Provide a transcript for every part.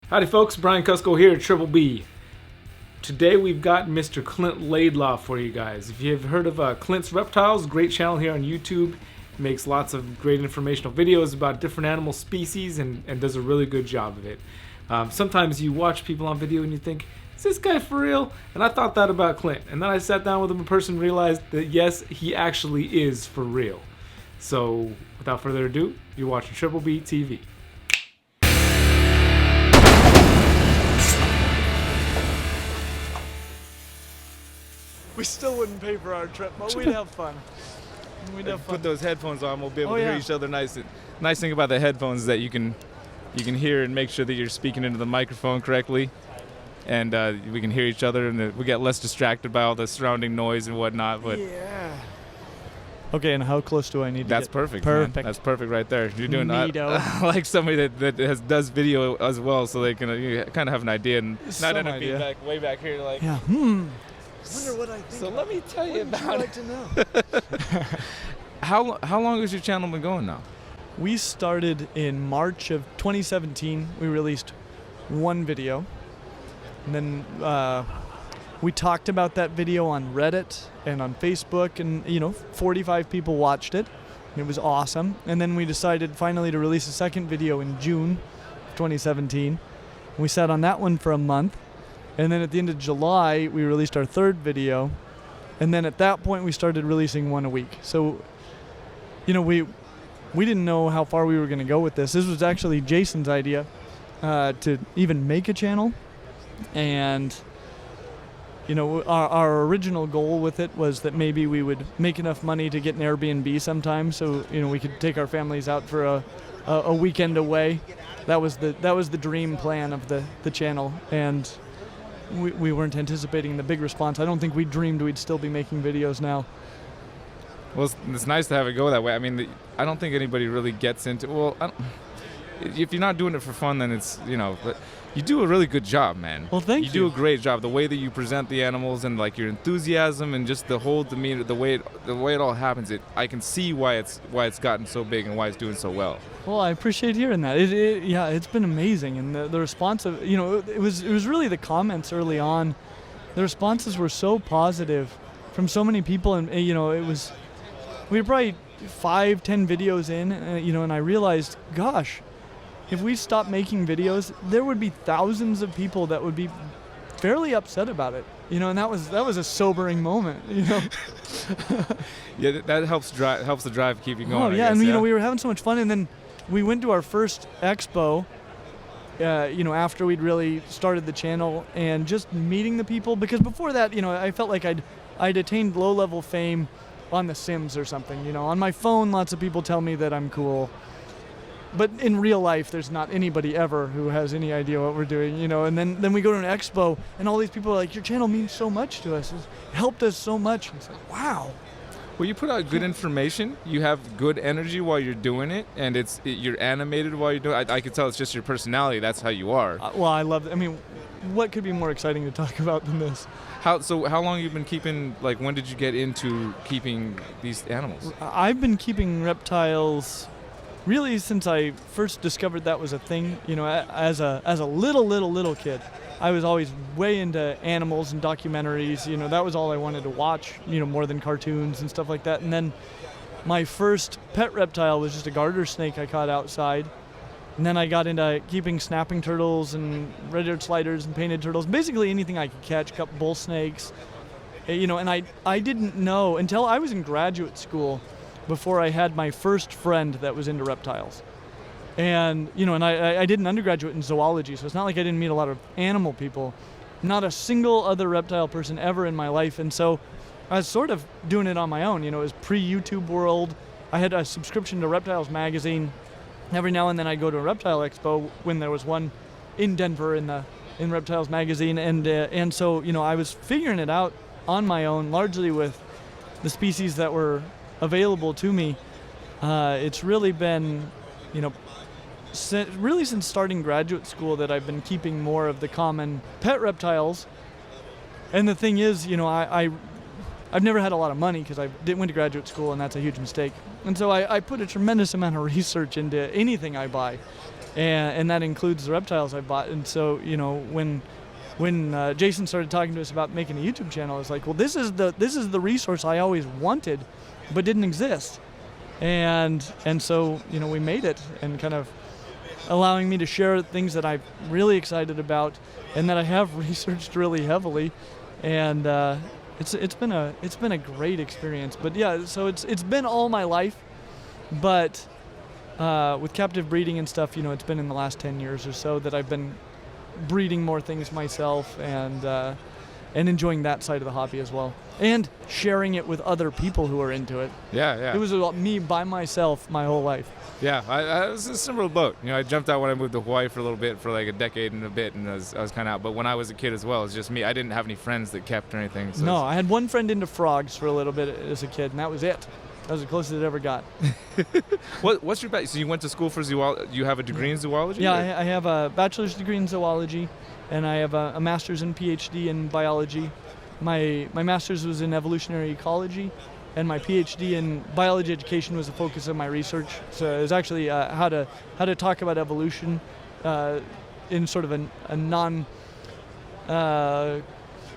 Howdy folks, Brian Cusco here at Triple B. Today we've got Mr. Clint Laidlaw for you guys. If you've heard of Clint's Reptiles, great channel here on YouTube. He makes lots of great informational videos about different animal species and does a really good job of it. Sometimes you watch people on video and you think, is this guy for real? And I thought that about Clint. And then I sat down with him in person and realized that yes, he actually is for real. So without further ado, you're watching Triple B TV. We still wouldn't pay for our trip, but we'd have fun. Put those headphones on, we'll be able to hear each other nice. Nice thing about the headphones is that you can hear and make sure that you're speaking into the microphone correctly, and we can hear each other, and we get less distracted by all the surrounding noise and whatnot. But yeah. Okay, and how close do I need to that's get? Perfect. Perfect. Man. That's perfect right there. You're doing I like somebody that does video as well, so they can you kind of have an idea and not end up being way back here like. Yeah. I wonder what I think. So let me tell you about I'd like to know. How long has your channel been going now? We started in March of 2017. We released one video, and then we talked about that video on Reddit and on Facebook, and 45 people watched it. It was awesome. And then we decided finally to release a second video in June of 2017. We sat on that one for a month. And then at the end of July, we released our third video. And then at that point, we started releasing one a week. So, we didn't know how far we were going to go with this. This was actually Jason's idea to even make a channel. And, our original goal with it was that maybe we would make enough money to get an Airbnb sometime so, we could take our families out for a weekend away. That was the dream plan of the channel. And we weren't anticipating the big response. I don't think we dreamed we'd still be making videos now. Well, it's nice to have it go that way. I mean, I don't think anybody really gets into. Well, if you're not doing it for fun, then it's But you do a really good job, man. Well, thank you. You do a great job. The way that you present the animals and like your enthusiasm and just the whole demeanor, the way it all happens. I can see why it's gotten so big and why it's doing so well. Well, I appreciate hearing that. It's been amazing, and the response of it was really the comments early on. The responses were so positive from so many people, and we were probably 5-10 videos in, and I realized, gosh, if we stopped making videos, there would be thousands of people that would be fairly upset about it, and that was a sobering moment, Yeah, that helps the drive keep you going. Oh yeah, I guess, and we were having so much fun, and then we went to our first expo, after we'd really started the channel, and just meeting the people, because before that, I felt like I'd attained low-level fame on The Sims or something. On my phone, lots of people tell me that I'm cool. But in real life, there's not anybody ever who has any idea what we're doing, And then we go to an expo, and all these people are like, your channel means so much to us. It's helped us so much. And it's like, wow. Well, you put out good information. You have good energy while you're doing it, and you're animated while you're doing it. I can tell it's just your personality. That's how you are. Well, I love it. I mean, what could be more exciting to talk about than this? How long have you been keeping, when did you get into keeping these animals? I've been keeping reptiles really since I first discovered that was a thing. As a little kid, I was always way into animals and documentaries. That was all I wanted to watch, more than cartoons and stuff like that. And then my first pet reptile was just a garter snake I caught outside. And then I got into keeping snapping turtles and red-eared sliders and painted turtles, basically anything I could catch, bull snakes. And I didn't know until I was in graduate school before I had my first friend that was into reptiles. And, and I did an undergraduate in zoology, so it's not like I didn't meet a lot of animal people. Not a single other reptile person ever in my life. And so I was sort of doing it on my own. It was pre-YouTube world. I had a subscription to Reptiles magazine. Every now and then I'd go to a reptile expo when there was one in Denver in Reptiles magazine. And so, I was figuring it out on my own, largely with the species that were available to me. It's really been, since starting graduate school that I've been keeping more of the common pet reptiles. And the thing is, I've never had a lot of money because I went to graduate school, and that's a huge mistake. And so I put a tremendous amount of research into anything I buy. and that includes the reptiles I bought. And so, when Jason started talking to us about making a YouTube channel, I was like, well, this is the resource I always wanted, but didn't exist. And so, we made it, and kind of allowing me to share things that I'm really excited about and that I have researched really heavily. And it's been a great experience. But yeah, so it's been all my life, but with captive breeding and stuff, it's been in the last 10 years or so that I've been breeding more things myself and enjoying that side of the hobby as well, and sharing it with other people who are into it. Yeah. It was about me by myself my whole life. Yeah, I was in a similar boat. I jumped out when I moved to Hawaii for a little bit, for like a decade and a bit, and I was kind of out. But when I was a kid as well, it was just me. I didn't have any friends that kept or anything. So no, I had one friend into frogs for a little bit as a kid, and that was it. That was the closest it ever got. What's your so you went to school for zoology? You have a degree in zoology? Yeah, I have a bachelor's degree in zoology, and I have a master's and PhD in biology. My master's was in evolutionary ecology, and my PhD in biology education was the focus of my research. So it was actually how to talk about evolution in sort of a non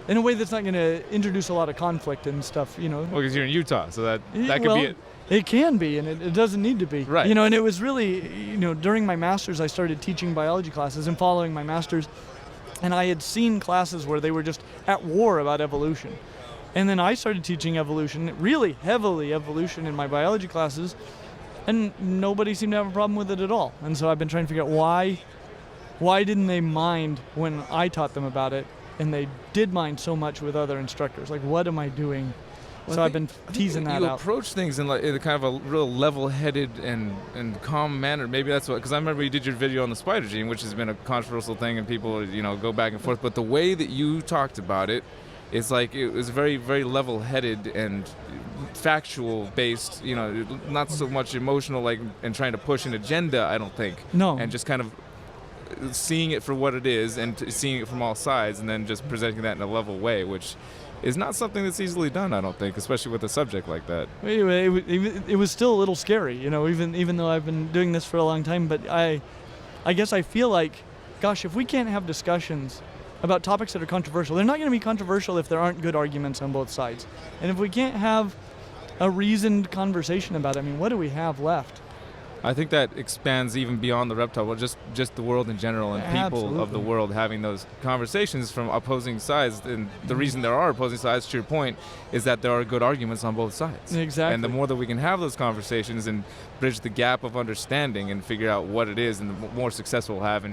in a way that's not going to introduce a lot of conflict and stuff, Well, because you're in Utah, so that could well, be it. It can be, and it doesn't need to be. Right. And it was really, during my master's, I started teaching biology classes and following my master's, and I had seen classes where they were just at war about evolution. And then I started teaching evolution, really heavily evolution in my biology classes, and nobody seemed to have a problem with it at all. And so I've been trying to figure out why didn't they mind when I taught them about it, and they did mind so much with other instructors. Like, what am I doing? Well, so I've been teasing that out. You approach things in in kind of a real level-headed and calm manner. Maybe that's what, because I remember you did your video on the spider gene, which has been a controversial thing, and people, go back and forth. But the way that you talked about it, it's like it was very, very level-headed and factual-based. Not so much emotional, and trying to push an agenda. I don't think. No. And just kind of seeing it for what it is, and seeing it from all sides, and then just presenting that in a level way, which is not something that's easily done, I don't think, especially with a subject like that. Anyway, it was still a little scary, even though I've been doing this for a long time. But I guess I feel like, gosh, if we can't have discussions about topics that are controversial, they're not going to be controversial if there aren't good arguments on both sides. And if we can't have a reasoned conversation about it, what do we have left? I think that expands even beyond the reptile world, just the world in general, and people Absolutely. of the world having those conversations from opposing sides. And the reason there are opposing sides, to your point, is that there are good arguments on both sides. Exactly. And the more that we can have those conversations and bridge the gap of understanding and figure out what it is, and the more success we'll have, and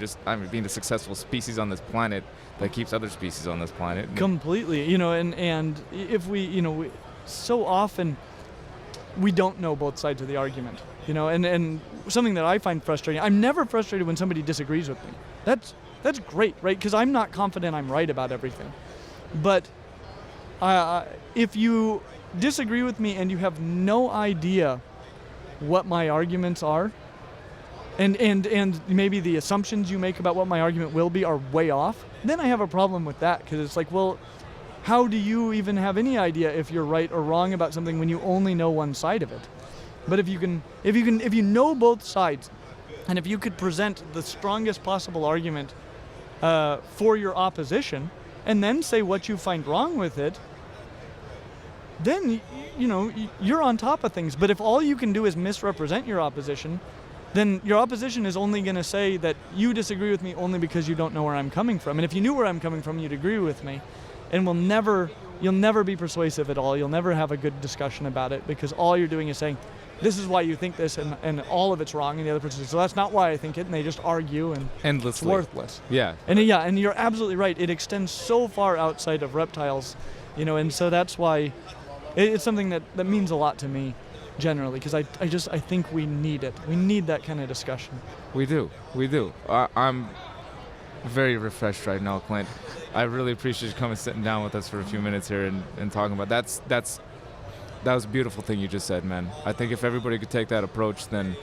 being the successful species on this planet that keeps other species on this planet. Completely, and if we, so often we don't know both sides of the argument. And something that I find frustrating, I'm never frustrated when somebody disagrees with me. That's great, right? Because I'm not confident I'm right about everything. But if you disagree with me and you have no idea what my arguments are, and maybe the assumptions you make about what my argument will be are way off, then I have a problem with that, because it's like, well, how do you even have any idea if you're right or wrong about something when you only know one side of it? But if you know both sides, and if you could present the strongest possible argument for your opposition, and then say what you find wrong with it, then you're on top of things. But if all you can do is misrepresent your opposition, then your opposition is only going to say that you disagree with me only because you don't know where I'm coming from. And if you knew where I'm coming from, you'd agree with me, and you'll never be persuasive at all. You'll never have a good discussion about it, because all you're doing is saying, this is why you think this, and all of it's wrong, and the other person says, so that's not why I think it, and they just argue, and endlessly. It's worthless. Yeah. And you're absolutely right. It extends so far outside of reptiles, and so that's why it's something that means a lot to me, generally, because I think we need it. We need that kind of discussion. We do. I'm very refreshed right now, Clint. I really appreciate you coming, sitting down with us for a few minutes here and talking about that was a beautiful thing you just said, man. I think if everybody could take that approach, then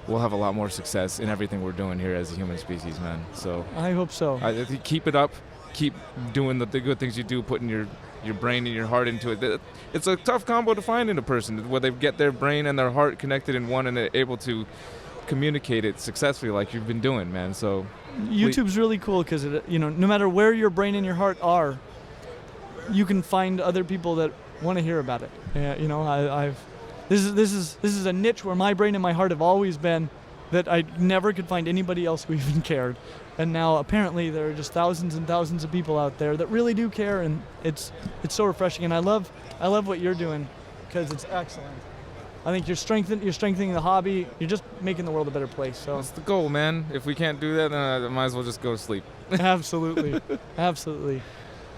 we'll have a lot more success in everything we're doing here as a human species, man. So I hope so. I think keep it up. Keep doing the good things you do, putting your brain and your heart into it. It's a tough combo to find in a person, where they get their brain and their heart connected in one, and they're able to communicate it successfully like you've been doing, man. So YouTube's really cool because no matter where your brain and your heart are, you can find other people that want to hear about it. This is a niche where my brain and my heart have always been, that I never could find anybody else who even cared. And now apparently there are just thousands and thousands of people out there that really do care, and it's so refreshing. And I love what you're doing because it's excellent. I think you're strengthening the hobby. You're just making the world a better place. So that's the goal, man. If we can't do that, then I might as well just go to sleep. Absolutely, absolutely.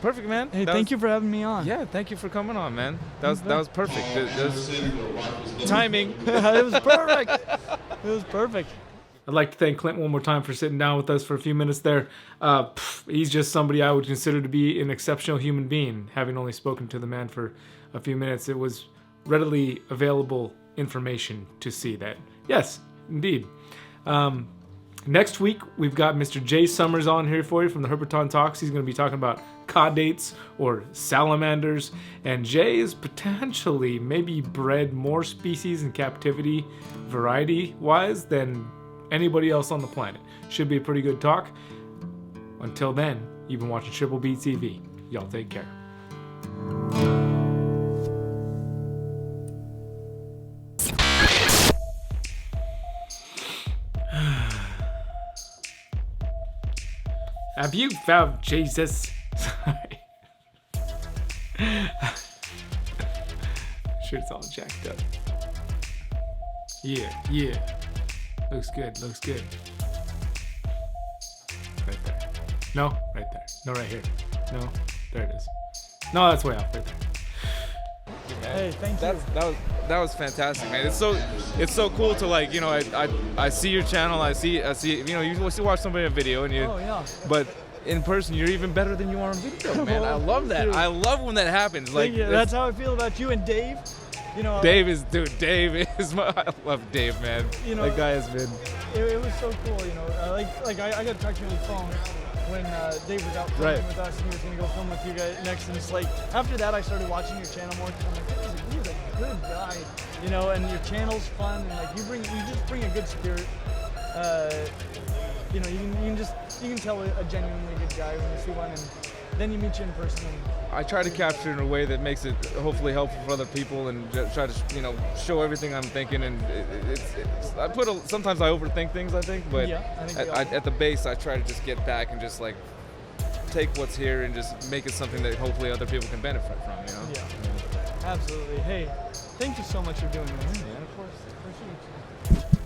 Perfect, man. Hey, thank you for having me on. Yeah, thank you for coming on, man. That was perfect. That was timing. It was perfect. It was perfect. I'd like to thank Clint one more time for sitting down with us for a few minutes there. He's just somebody I would consider to be an exceptional human being. Having only spoken to the man for a few minutes, it was readily available information to see that. Yes, indeed. Next week, we've got Mr. Jay Summers on here for you from the Herpeton Talks. He's going to be talking about caudates or salamanders. And Jay is potentially maybe bred more species in captivity variety-wise than anybody else on the planet. Should be a pretty good talk. Until then, you've been watching Triple B TV. Y'all take care. Have you found Jesus? Sorry. Shirt's all jacked up. Yeah. Looks good. Right there. No, right there. No, right here. No, there it is. No, that's way off right there. Hey, thank you. That was fantastic, man. It's so cool to I see your channel. I see you watch somebody in a video and but in person you're even better than you are on video, man. I love that. I love when that happens. That's how I feel about you and Dave. Dave is I love Dave, man. That guy has been. It was so cool, I got to talk to you on the phone when Dave was out filming with us, and he was going to go film with you guys next. And it's after that, I started watching your channel more. I'm like, he's a good guy, and your channel's fun, and you just bring a good spirit. You can tell a genuinely good guy when you see one, and then you meet you in person. I try to capture it in a way that makes it hopefully helpful for other people, and try to show everything I'm thinking. And sometimes I overthink things, I think, but at the base I try to just get back and just take what's here and just make it something that hopefully other people can benefit from. Yeah, absolutely. Hey, thank you so much for doing this. Yeah, of course. Appreciate you.